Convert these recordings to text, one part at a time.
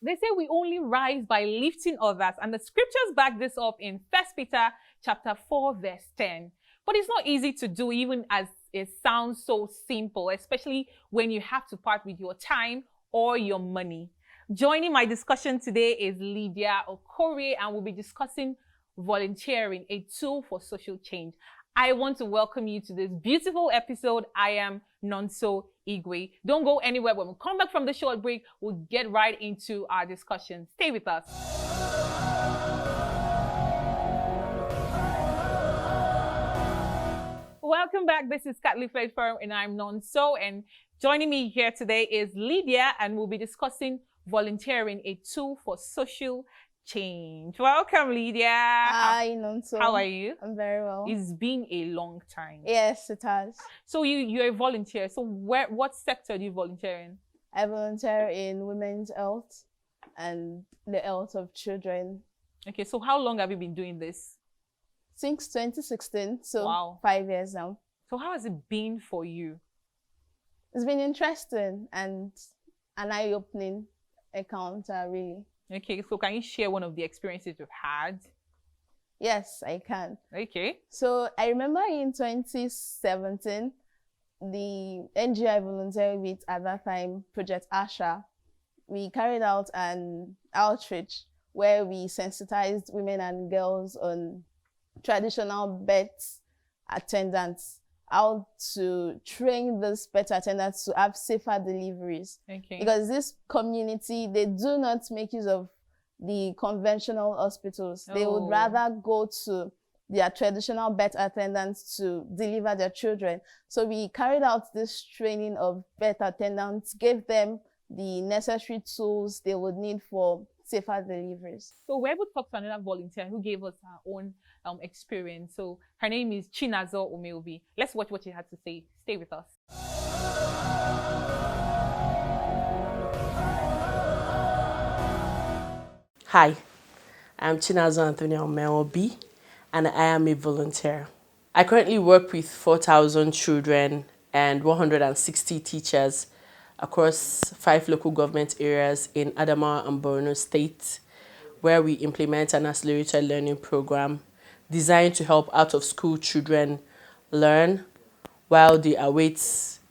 They say we only rise by lifting others, and the scriptures back this up in 1 Peter chapter 4, verse 10. But it's not easy to do, even as it sounds so simple, especially when you have to part with your time or your money. Joining my discussion today is Lydia Okorie, and we'll be discussing volunteering, a tool for social change. I want to welcome you to this beautiful episode. I am Nonso. Don't go anywhere. When we come back from the short break, we'll get right into our discussion. Stay with us. Welcome back. This is Catholic Faith Forum, and I'm Nonso. And joining me here today is Lydia, and we'll be discussing volunteering, a tool for social change. Welcome, Lydia. Hi, Nonso. How are you? I'm very well. It's been a long time. Yes, it has. So you're a volunteer. So what sector do you volunteer in? I volunteer in women's health and the health of children. Okay, so how long have you been doing this? Since 2016, so Wow. 5 years now. So how has it been for you? It's been interesting and an eye-opening encounter, really. Okay, so can you share one of the experiences you've had? Yes, I can. Okay. So I remember in 2017, the NGO I volunteered with at that time, Project Asha, we carried out an outreach where we sensitized women and girls on traditional birth attendants, how to train these birth attendants to have safer deliveries. Okay. Because this community, they do not make use of the conventional hospitals. They would rather go to their traditional birth attendants to deliver their children. So we carried out this training of birth attendants, gave them the necessary tools they would need for safer deliveries. So we're able to talk to another volunteer who gave us her own experience. So her name is Chinazo Umenwobi. Let's watch what she had to say. Stay with us. Hi, I'm Chinazo Umenwobi, and I am a volunteer. I currently work with 4,000 children and 160 teachers across 5 local government areas in Adamawa and Borno State, where we implement an accelerated learning program designed to help out-of-school children learn while they await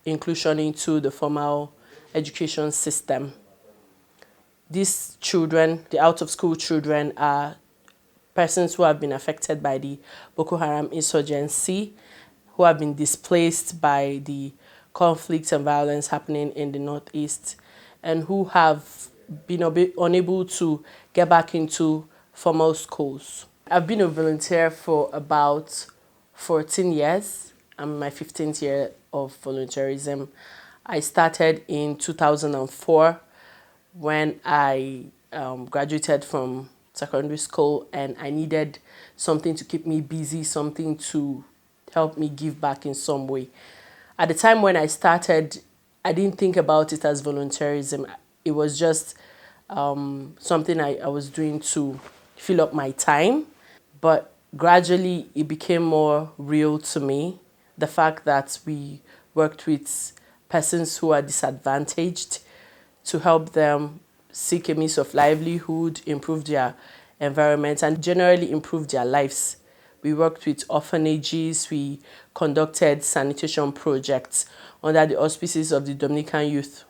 inclusion into the formal education system. These children, the out-of-school children, are persons who have been affected by the Boko Haram insurgency, who have been displaced by the conflicts and violence happening in the Northeast, and who have been unable to get back into formal schools. I've been a volunteer for about 14 years. I'm in my 15th year of volunteerism. I started in 2004 when I graduated from secondary school, and I needed something to keep me busy, something to help me give back in some way. At the time when I started, I didn't think about it as volunteerism. It was just something I was doing to fill up my time. But gradually, it became more real to me. The fact that we worked with persons who are disadvantaged to help them seek a means of livelihood, improve their environment, and generally improve their lives. We worked with orphanages, we conducted sanitation projects under the auspices of the Dominican Youth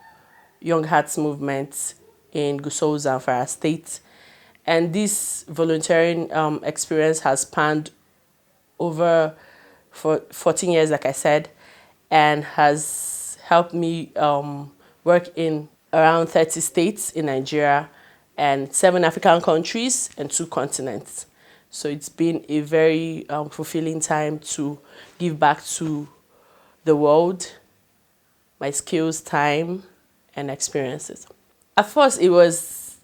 Young Hearts Movement in Gusau, Zamfara State. And this volunteering experience has spanned over 14 years, like I said, and has helped me work in around 30 states in Nigeria and 7 African countries and 2 continents. So it's been a very fulfilling time to give back to the world, my skills, time, and experiences. At first, it was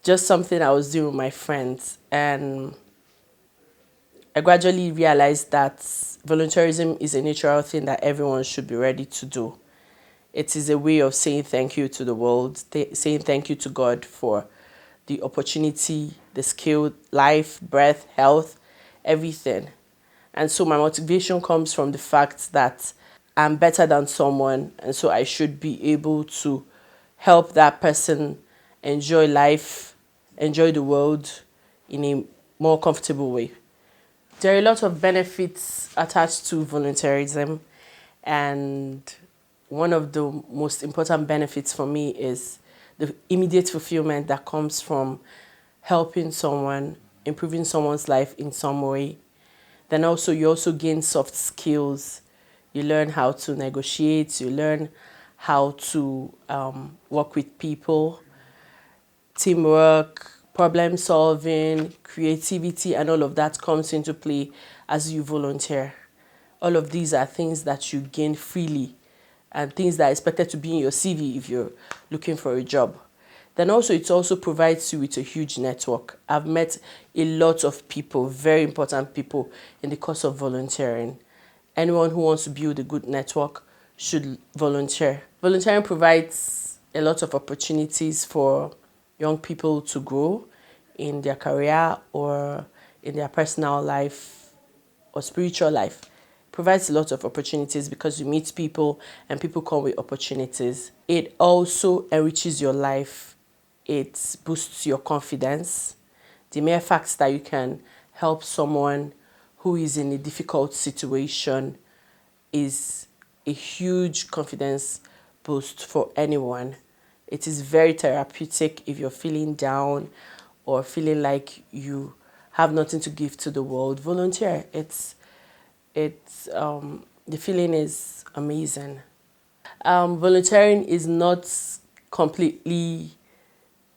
just something I was doing with my friends, and I gradually realized that volunteerism is a natural thing that everyone should be ready to do. It is a way of saying thank you to the world, saying thank you to God for the opportunity, the skill, life, breath, health, everything. And so my motivation comes from the fact that I'm better than someone, and so I should be able to help that person enjoy life, enjoy the world in a more comfortable way. There are a lot of benefits attached to volunteerism, and one of the most important benefits for me is the immediate fulfillment that comes from helping someone, improving someone's life in some way. Then also you also gain soft skills. You learn how to negotiate, you learn how to work with people, teamwork, problem solving, creativity, and all of that comes into play as you volunteer. All of these are things that you gain freely and things that are expected to be in your CV if you're looking for a job. Then also it also provides you with a huge network. I've met a lot of people, very important people, in the course of volunteering. Anyone who wants to build a good network should volunteer. Volunteering provides a lot of opportunities for young people to grow in their career or in their personal life or spiritual life. Provides a lot of opportunities because you meet people and people come with opportunities. It also enriches your life. It boosts your confidence. The mere fact that you can help someone who is in a difficult situation is a huge confidence boost for anyone. It is very therapeutic if you're feeling down or feeling like you have nothing to give to the world. Volunteer. The feeling is amazing. Volunteering is not completely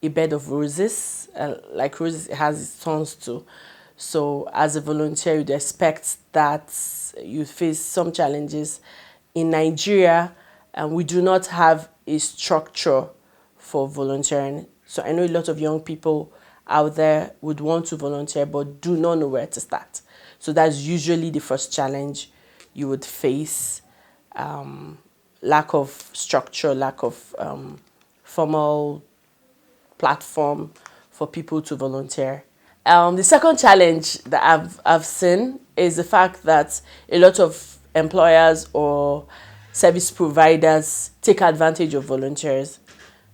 a bed of roses. Like roses, it has its thorns too. So as a volunteer, you'd expect that you face some challenges. In Nigeria, we do not have a structure for volunteering. So I know a lot of young people out there would want to volunteer but do not know where to start. So that's usually the first challenge you would face. Lack of structure, lack of formal platform for people to volunteer. The second challenge that I've seen is the fact that a lot of employers or service providers take advantage of volunteers.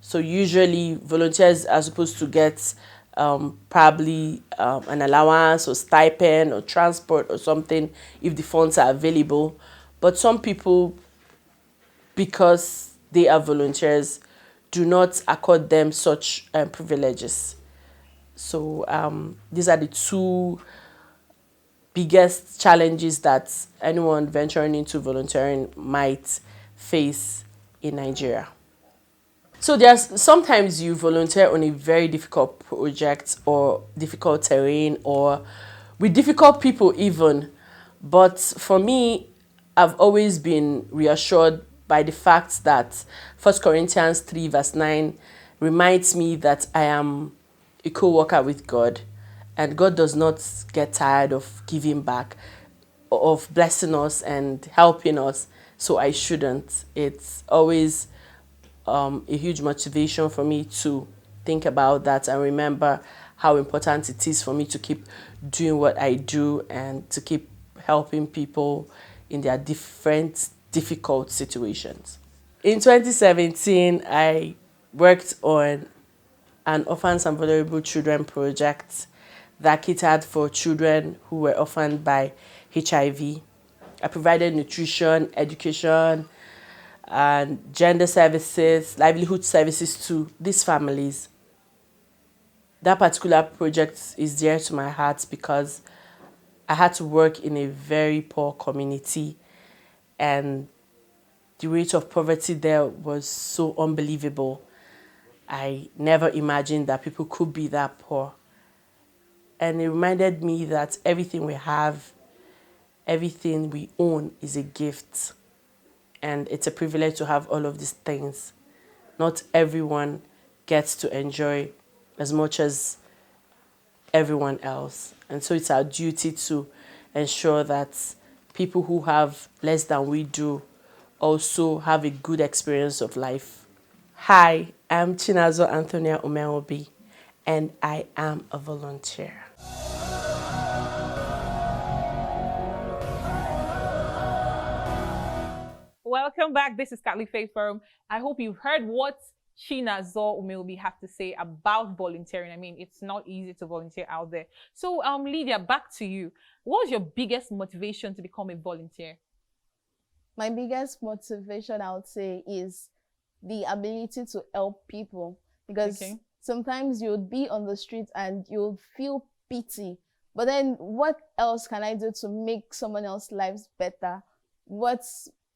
So usually volunteers are supposed to get probably an allowance or stipend or transport or something if the funds are available. But some people, because they are volunteers, do not accord them such privileges. So these are the two biggest challenges that anyone venturing into volunteering might face in Nigeria. So there's sometimes you volunteer on a very difficult project or difficult terrain or with difficult people even. But for me, I've always been reassured by the fact that 1 Corinthians 3 verse 9 reminds me that I am a co-worker with God, and God does not get tired of giving back, of blessing us and helping us, so I shouldn't. It's always a huge motivation for me to think about that and remember how important it is for me to keep doing what I do and to keep helping people in their different difficult situations. In 2017, I worked on an orphans and vulnerable children project that catered for children who were orphaned by HIV. I provided nutrition, education, and gender services, livelihood services to these families. That particular project is dear to my heart because I had to work in a very poor community, and the rate of poverty there was so unbelievable. I never imagined that people could be that poor. And it reminded me that everything we have, everything we own is a gift. And it's a privilege to have all of these things. Not everyone gets to enjoy as much as everyone else. And so it's our duty to ensure that people who have less than we do also have a good experience of life. Hi, I'm Chinazo Umenwobi, and I am a volunteer. Welcome back. This is Catholic Faith Forum. I hope you've heard what Chinazo Umenwobi have to say about volunteering. I mean, it's not easy to volunteer out there. So, Lydia, back to you. What was your biggest motivation to become a volunteer? My biggest motivation, I would say, is the ability to help people. Because sometimes you would be on the street and you'll feel pity. But then what else can I do to make someone else's lives better? What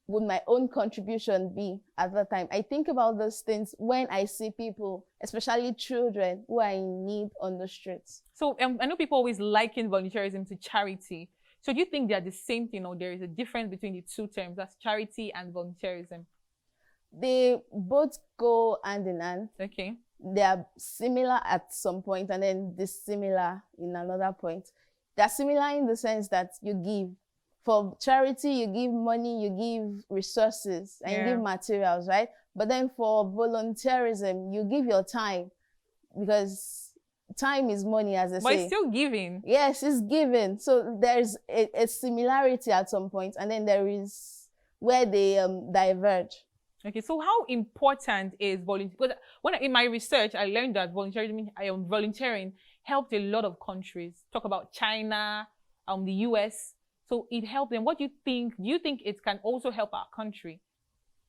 would my own contribution be at that time? I think about those things when I see people, especially children, who are in need on the streets. So I know people always liken volunteerism to charity. So do you think they're the same thing, or there is a difference between the two terms, that's charity and volunteerism? They both go hand in hand. Okay. They are similar at some point and then dissimilar in another point. They are similar in the sense that you give. For charity, you give money, you give resources, and you give materials, right? But then for volunteerism, you give your time, because time is money, as they say. But it's still giving. Yes, it's given. So there's a similarity at some point, and then there is where they diverge. Okay, so how important is volunteering? Because in my research, I learned that volunteering helped a lot of countries. Talk about China, the US. So it helped them. What do you think? Do you think it can also help our country?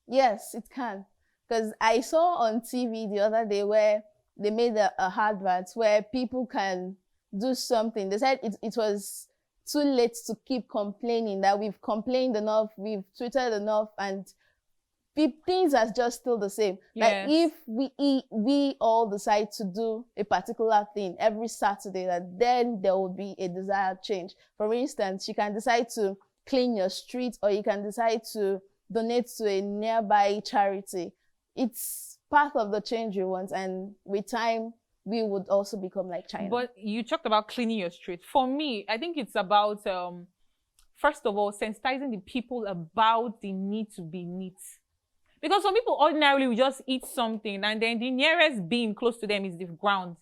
Yes, it can. Because I saw on TV the other day where they made a advert where people can do something. They said it was too late to keep complaining, that we've complained enough, we've tweeted enough, and things are just still the same. Yes. Like if we all decide to do a particular thing every Saturday, that then there will be a desired change. For instance, you can decide to clean your street, or you can decide to donate to a nearby charity. It's part of the change you want, and with time, we would also become like China. But you talked about cleaning your street. For me, I think it's about, first of all, sensitizing the people about the need to be neat. Because some people ordinarily will just eat something, and then the nearest bin close to them is the ground,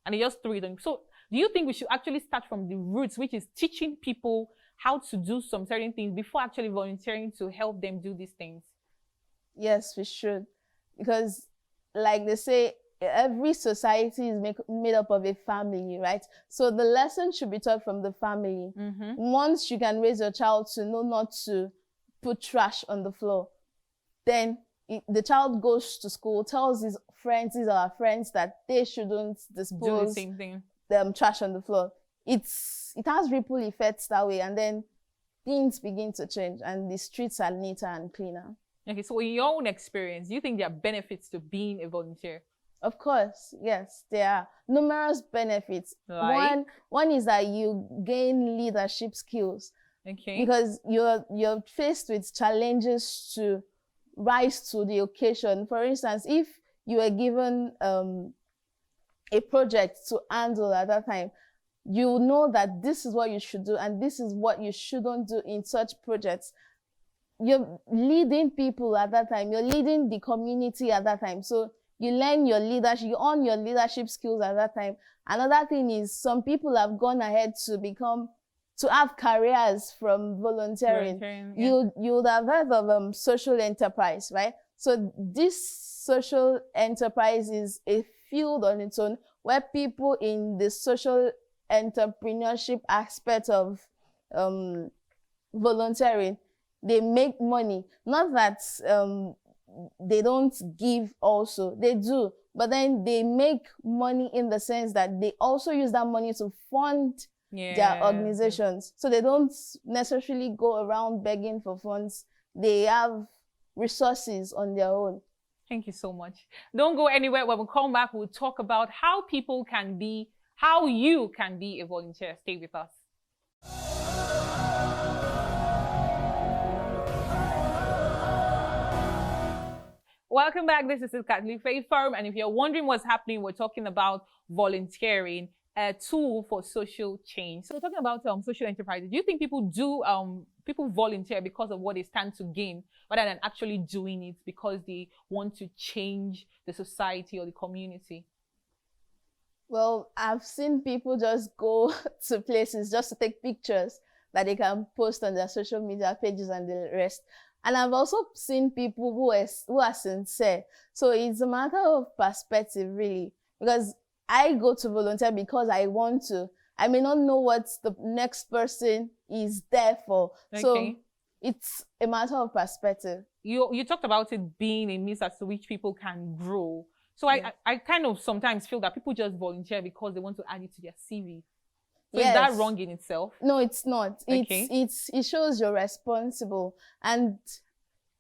and they just throw it on. So do you think we should actually start from the roots, which is teaching people how to do some certain things before actually volunteering to help them do these things? Yes, we should. Because like they say, every society is made up of a family, right? So the lesson should be taught from the family. Once you can raise your child to know not to put trash on the floor, then the child goes to school, tells his friends, these are our friends, that they shouldn't dispose do the same thing. Trash on the floor. It has ripple effects that way, and then things begin to change, and the streets are neater and cleaner. Okay, so in your own experience, do you think there are benefits to being a volunteer? Of course, yes, there are numerous benefits. Like? One is that you gain leadership skills. Okay. Because you're faced with challenges to rise to the occasion. For instance, if you were given a project to handle at that time, you know that this is what you should do and this is what you shouldn't do in such projects. You're leading people at that time. You're leading the community at that time. So you learn your leadership, you earn your leadership skills at that time. Another thing is, some people have gone ahead to have careers from volunteering. Yeah. You would have heard of social enterprise, right? So this social enterprise is a field on its own where people in the social entrepreneurship aspect of volunteering, they make money. Not that they don't give also, they do, but then they make money in the sense that they also use that money to fund their organizations. So they don't necessarily go around begging for funds. They have resources on their own. Thank you so much. Don't go anywhere. When we come back, we'll talk about how you can be a volunteer. Stay with us. Welcome back. This is Catholic Faith Forum, and if you're wondering what's happening, we're talking about volunteering, a tool for social change. So we're talking about social enterprises. Do you think people volunteer because of what they stand to gain, rather than actually doing it because they want to change the society or the community? Well, I've seen people just go to places just to take pictures that they can post on their social media pages and the rest. And I've also seen people who are sincere. So it's a matter of perspective, really. Because I go to volunteer because I want to. I may not know what the next person is there for. Okay. So it's a matter of perspective. You talked about it being a means as to which people can grow. So Yeah. I kind of sometimes feel that people just volunteer because they want to add it to their CV. So Yes. is that wrong in itself? No, it's not. Okay. It shows you're responsible. And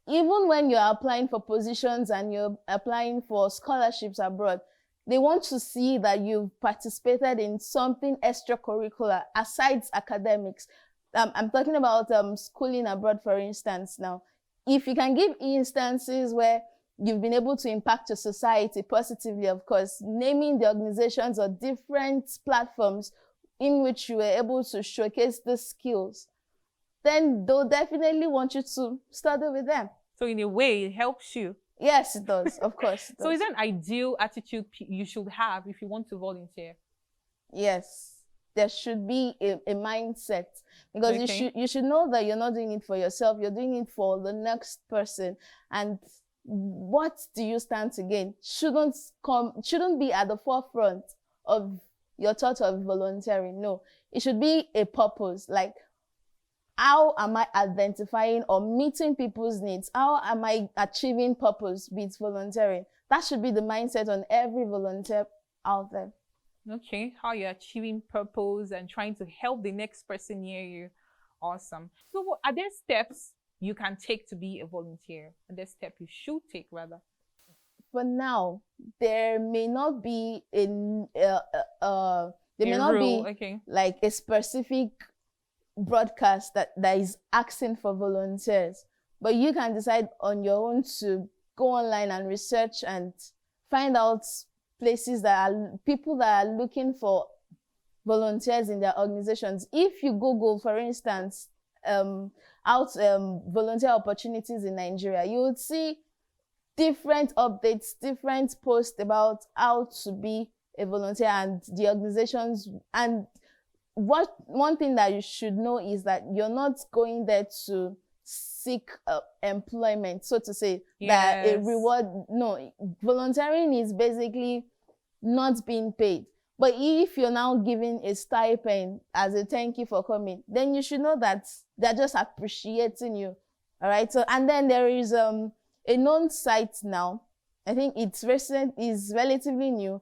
even when you're applying for positions and you're applying for scholarships abroad, they want to see that you've participated in something extracurricular aside academics. I'm talking about schooling abroad, for instance. Now, if you can give instances where you've been able to impact your society positively, of course, naming the organizations or different platforms in which you were able to showcase the skills, then they'll definitely want you to study with them. So in a way, it helps you. Yes, it does. Of course. It So does. is there an ideal attitude you should have if you want to volunteer? Yes. There should be a mindset, because Okay. you should know that you're not doing it for yourself, you're doing it for the next person. And what do you stand to gain shouldn't be at the forefront of your thought of volunteering. No, it should be a purpose. Like, how am I identifying or meeting people's needs? How am I achieving purpose with volunteering? That should be the mindset on every volunteer out there. Okay, how you're achieving purpose and trying to help the next person near you. Awesome. So are there steps you can take to be a volunteer? Are there steps you should take, rather? For now, there may not be Okay. like a specific broadcast that is asking for volunteers, but you can decide on your own to go online and research and find out places that are people that are looking for volunteers in their organizations. If you Google, for instance, volunteer opportunities in Nigeria, you would see different updates, different posts about how to be a volunteer and the organizations. And one thing that you should know is that you're not going there to seek employment, so to say, that a Yes. reward. No, volunteering is basically not being paid. But if you're now giving a stipend as a thank you for coming, then you should know that they're just appreciating you. All right. So, and then there is a known site now. I think it's relatively new,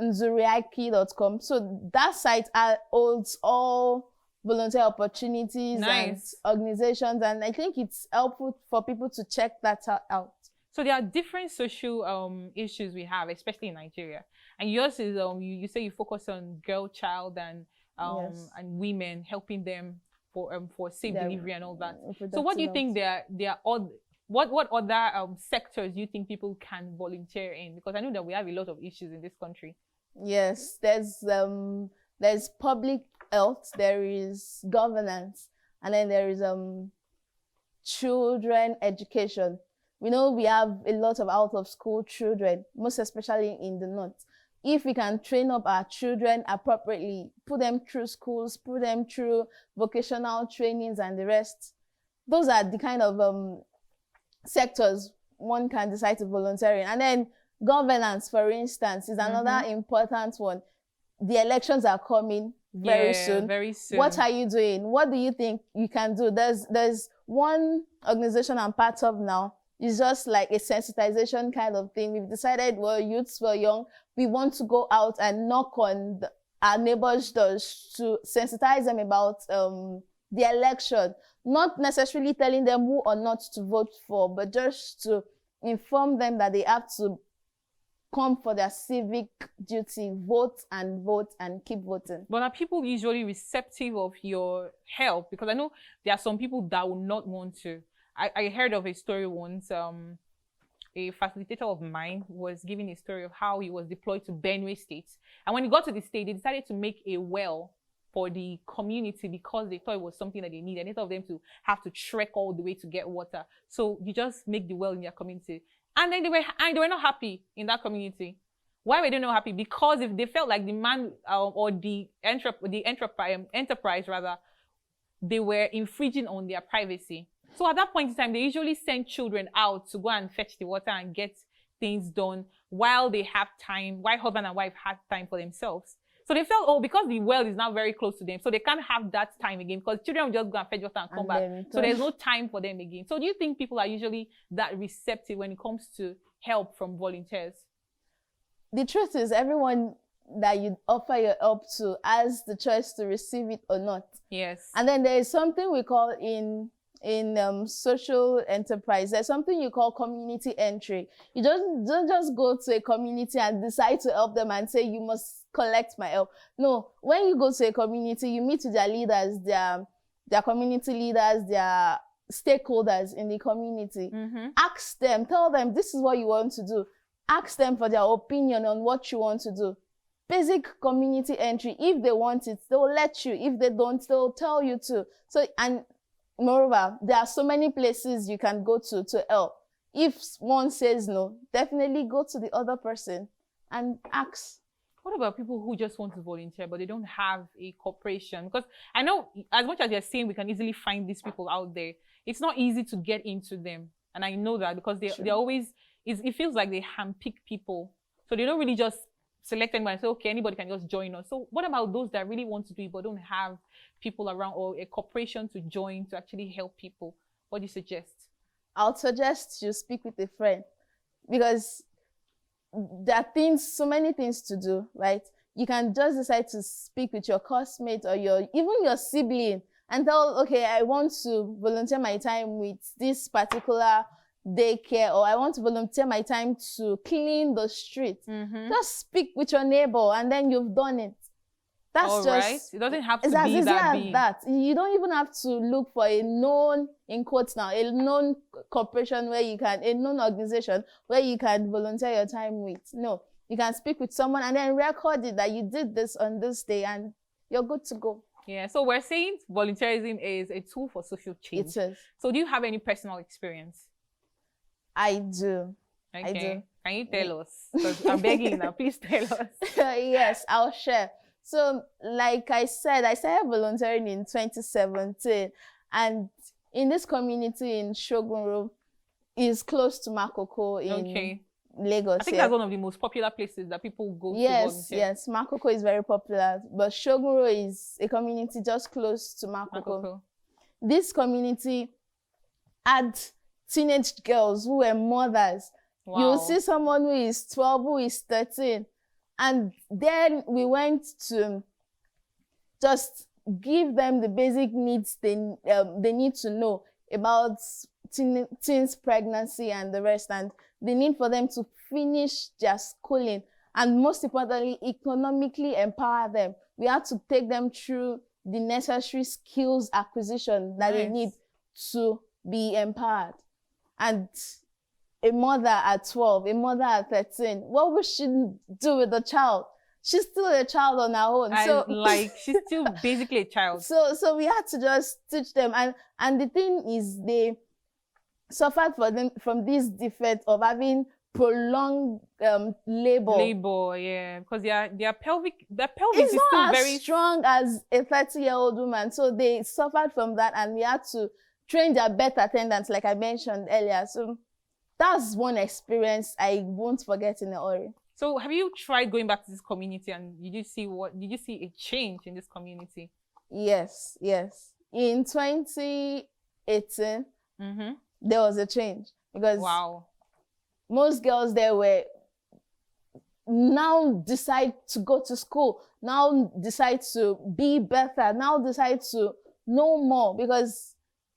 nzuriaki.com. So that site holds all volunteer opportunities Nice. and organizations, and I think it's helpful for people to check that out. So there are different social issues we have, especially in Nigeria. And yours is you say you focus on girl child and Yes. and women, helping them for safe Their delivery and all that. So reproductive what do you health. think what other sectors do you think people can volunteer in? Because I know that we have a lot of issues in this country. Yes, there's public health, there is governance, and then there is children education. We know we have a lot of out of school children, most especially in the north. If we can train up our children appropriately, put them through schools, put them through vocational trainings and the rest, those are the kind of sectors one can decide to volunteer in. And then governance, for instance, is another important one. The elections are coming very soon. Very soon. What are you doing? What do you think you can do? There's one organization I'm part of now. It's just like a sensitization kind of thing. We've decided, well, youths were young. We want to go out and knock on our neighbors' doors to sensitize them about the election. Not necessarily telling them who or not to vote for, but just to inform them that they have to come for their civic duty, vote and keep voting. But are people usually receptive of your help? Because I know there are some people that will not want to. I heard of a story once. A facilitator of mine was giving a story of how he was deployed to Benue State. And when he got to the state, they decided to make a well for the community because they thought it was something that they needed. Instead of them to have to trek all the way to get water. So you just make the well in their community. And then they were not happy in that community. Why were they not happy? Because if they felt like the man or the enterprise rather, they were infringing on their privacy. So at that point in time, they usually send children out to go and fetch the water and get things done while they have time, while husband and wife have time for themselves. So they felt, oh, because the well is now very close to them, so they can't have that time again because children will just go and fetch water and come back. So there's no time for them again. So do you think people are usually that receptive when it comes to help from volunteers? The truth is, everyone that you offer your help to has the choice to receive it or not. Yes. And then there is something we call in social enterprise, there's something you call community entry. You don't just go to a community and decide to help them and say you must collect my help. No, when you go to a community, you meet with their leaders, their community leaders, their stakeholders in the community. Ask them, tell them this is what you want to do. Ask them for their opinion on what you want to do. Basic community entry. If they want it, they'll let you. If they don't, they'll tell you to. So, and moreover, there are so many places you can go to help. If one says no, definitely go to the other person and ask. What about people who just want to volunteer, but they don't have a corporation? Because I know as much as you're saying we can easily find these people out there, it's not easy to get into them. And I know that because they're always, it feels like they handpick people. So they don't really just select anyone and say, okay, anybody can just join us. So what about those that really want to do it, but don't have people around or a corporation to join to actually help people? What do you suggest? I'll suggest you speak with a friend, because there are so many things to do, right? You can just decide to speak with your classmate or even your sibling and tell, okay, I want to volunteer my time with this particular daycare, or I want to volunteer my time to clean the street. Just speak with your neighbor and then you've done it. That's all just right. It doesn't have to be that big. You don't even have to look for a known, in quotes now, a known corporation where you can, a known organization where you can volunteer your time with. No, you can speak with someone and then record it that you did this on this day and you're good to go. Yeah, so we're saying volunteerism is a tool for social change. It is. So do you have any personal experience? I do. Okay. I do. Can you tell us? Because I'm begging you now, please tell us. Yes, I'll share. So, like I said, I started volunteering in 2017, and in this community in Shogunro, is close to Makoko in Lagos. I think that's one of the most popular places that people go to volunteer. Yes, Makoko is very popular, but Shogunro is a community just close to Makoko. This community had teenage girls who were mothers. Wow. You'll see someone who is 12, who is 13. And then we went to just give them the basic needs they need to know about teens pregnancy and the rest, and the need for them to finish their schooling, and most importantly, economically empower them. We had to take them through the necessary skills acquisition that they need to be empowered. And a mother at 12, a mother at 13, what would she do with the child? She's still a child on her own. So like she's still basically a child. So we had to just teach them. And the thing is, they suffered from this defect of having prolonged labor. Yeah, because their pelvis is still not very as strong as a 30-year-old woman. So they suffered from that, and we had to train their birth attendants, like I mentioned earlier. So that's one experience I won't forget in a hurry. So have you tried going back to this community, and did you see a change in this community? Yes. In 2018, there was a change, because most girls there were now decide to go to school, now decide to be better, now decide to know more, because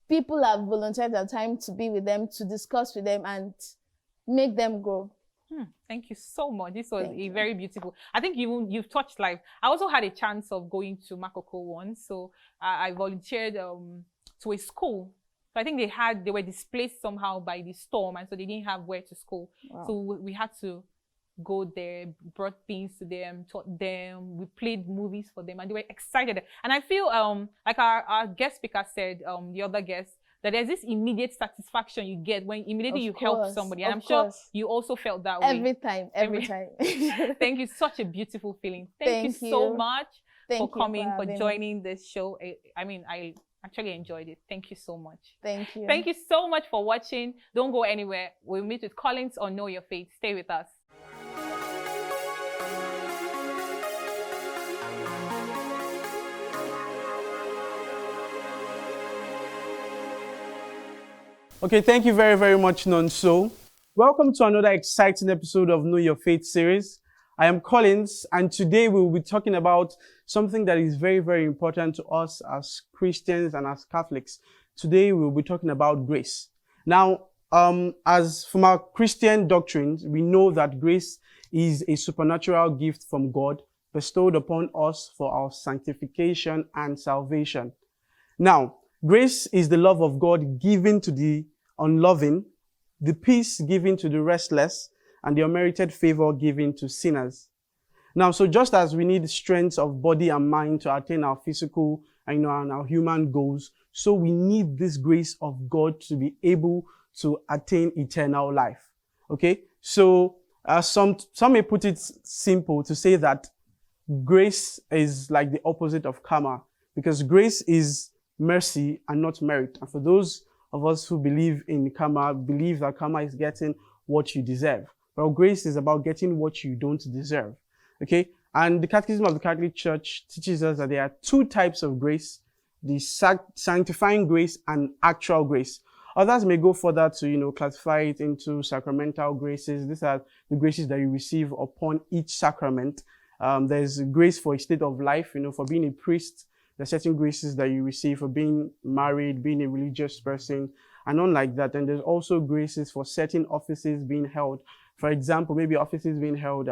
people have volunteered their time to be with them, to discuss with them, and make them grow. Thank you so much. This was very beautiful. I think you've touched life. I also had a chance of going to Makoko once. So I volunteered to a school. So I think they were displaced somehow by the storm, and so they didn't have where to school. Wow. So we had to go there, brought things to them, taught them, we played movies for them, and they were excited. And I feel like our guest speaker said, the other guest, that there's this immediate satisfaction you get when immediately you help somebody. And I'm sure you also felt that way. Every time. Thank you. Such a beautiful feeling. Thank you so much for coming, for joining this show. I mean, I Actually enjoyed it. Thank you so much. Thank you. Thank you so much for watching. Don't go anywhere. We'll meet with Collins on Know Your Faith. Stay with us. Okay, thank you very, very much, Nonso. Welcome to another exciting episode of Know Your Faith series. I am Collins, and today we will be talking about something that is very, very important to us as Christians and as Catholics. Today we will be talking about grace. Now, as from our Christian doctrines, we know that grace is a supernatural gift from God bestowed upon us for our sanctification and salvation. Now, grace is the love of God given to the unloving, the peace given to the restless, and the unmerited favor given to sinners. Now, so just as we need strength of body and mind to attain our physical and our human goals, so we need this grace of God to be able to attain eternal life. Okay? So some may put it simple to say that grace is like the opposite of karma, because grace is mercy and not merit. And for those of us who believe in karma, believe that karma is getting what you deserve. Well, grace is about getting what you don't deserve. Okay? And the Catechism of the Catholic Church teaches us that there are two types of grace: the sanctifying grace and actual grace. Others may go further to, classify it into sacramental graces. These are the graces that you receive upon each sacrament. There's grace for a state of life, for being a priest. There are certain graces that you receive for being married, being a religious person, and unlike that. And there's also graces for certain offices being held. For example, maybe offices being held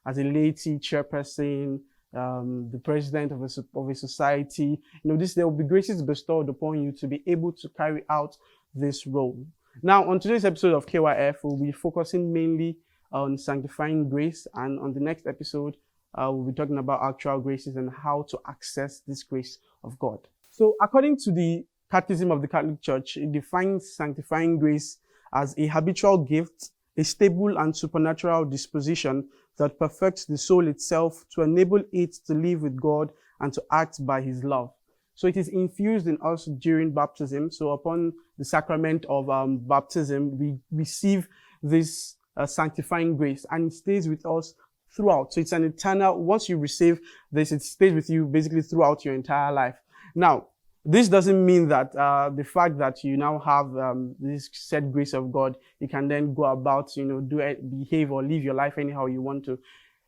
as a laity chairperson, the president of a society. There will be graces bestowed upon you to be able to carry out this role. Now, on today's episode of KYF, we'll be focusing mainly on sanctifying grace, and on the next episode, we'll be talking about actual graces and how to access this grace of God. So according to the Catechism of the Catholic Church, it defines sanctifying grace as a habitual gift, a stable and supernatural disposition that perfects the soul itself to enable it to live with God and to act by His love. So it is infused in us during baptism. So upon the sacrament of baptism, we receive this sanctifying grace, and it stays with us throughout. So it's an eternal, once you receive this, it stays with you basically throughout your entire life. Now, this doesn't mean that the fact that you now have this said grace of God, you can then go about, behave or live your life anyhow you want to.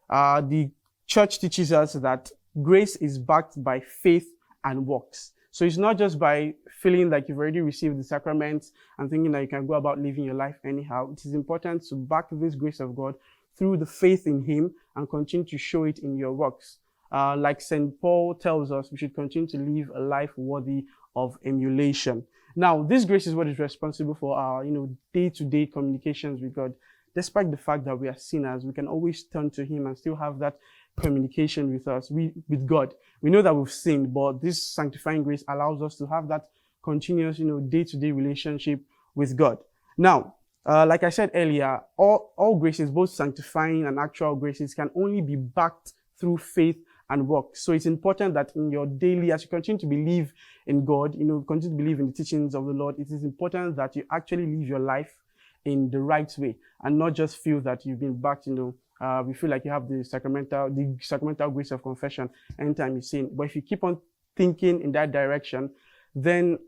The church teaches us that grace is backed by faith and works. So it's not just by feeling like you've already received the sacraments and thinking that you can go about living your life anyhow. It is important to back this grace of God through the faith in Him and continue to show it in your works. Like St. Paul tells us, we should continue to live a life worthy of emulation. Now, this grace is what is responsible for our, day-to-day communications with God. Despite the fact that we are sinners, we can always turn to Him and still have that communication with us, with God. We know that we've sinned, but this sanctifying grace allows us to have that continuous, day-to-day relationship with God. Now, like I said earlier, all graces, both sanctifying and actual graces, can only be backed through faith and work. So it's important that in your daily, as you continue to believe in God, continue to believe in the teachings of the Lord, it is important that you actually live your life in the right way and not just feel that you've been backed, we feel like you have the sacramental grace of confession anytime you sin. But if you keep on thinking in that direction, then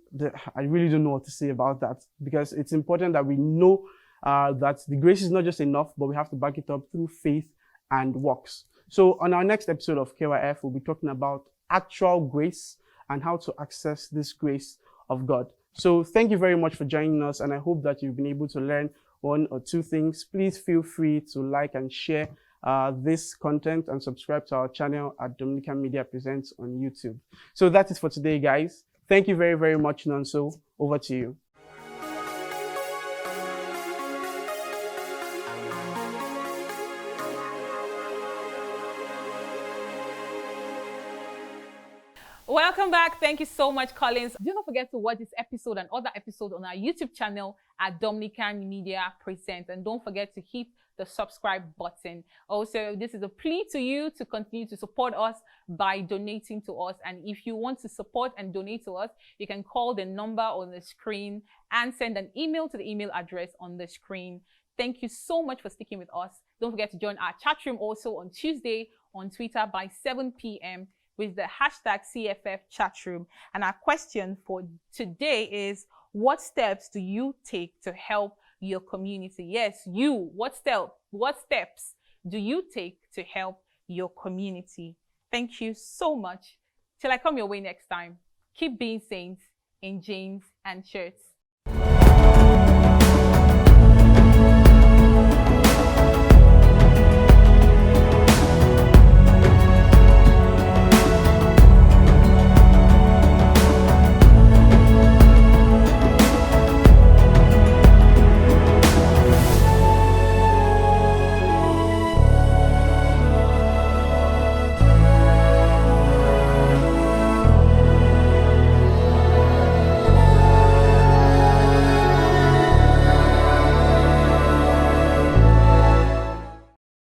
I really don't know what to say about that, because it's important that we know that the grace is not just enough, but we have to back it up through faith and works. So on our next episode of KYF, we'll be talking about actual grace and how to access this grace of God. So thank you very much for joining us, and I hope that you've been able to learn one or two things. Please feel free to like and share this content and subscribe to our channel at Dominican Media Presents on YouTube. So that's it for today, guys. Thank you very, very much, Nonso. Over to you. Welcome back. Thank you so much, Collins. Do not forget to watch this episode and other episodes on our YouTube channel at Dominican Media Presents. And don't forget to hit the subscribe button. Also, this is a plea to you to continue to support us by donating to us. And if you want to support and donate to us, you can call the number on the screen and send an email to the email address on the screen. Thank you so much for sticking with us. Don't forget to join our chat room also on Tuesday on Twitter by 7 p.m. with the hashtag CFF chat room. And our question for today is, what steps do you take to help your community? Yes, you. What steps do you take to help your community? Thank you so much. Till I come your way next time, keep being saints in jeans and shirts.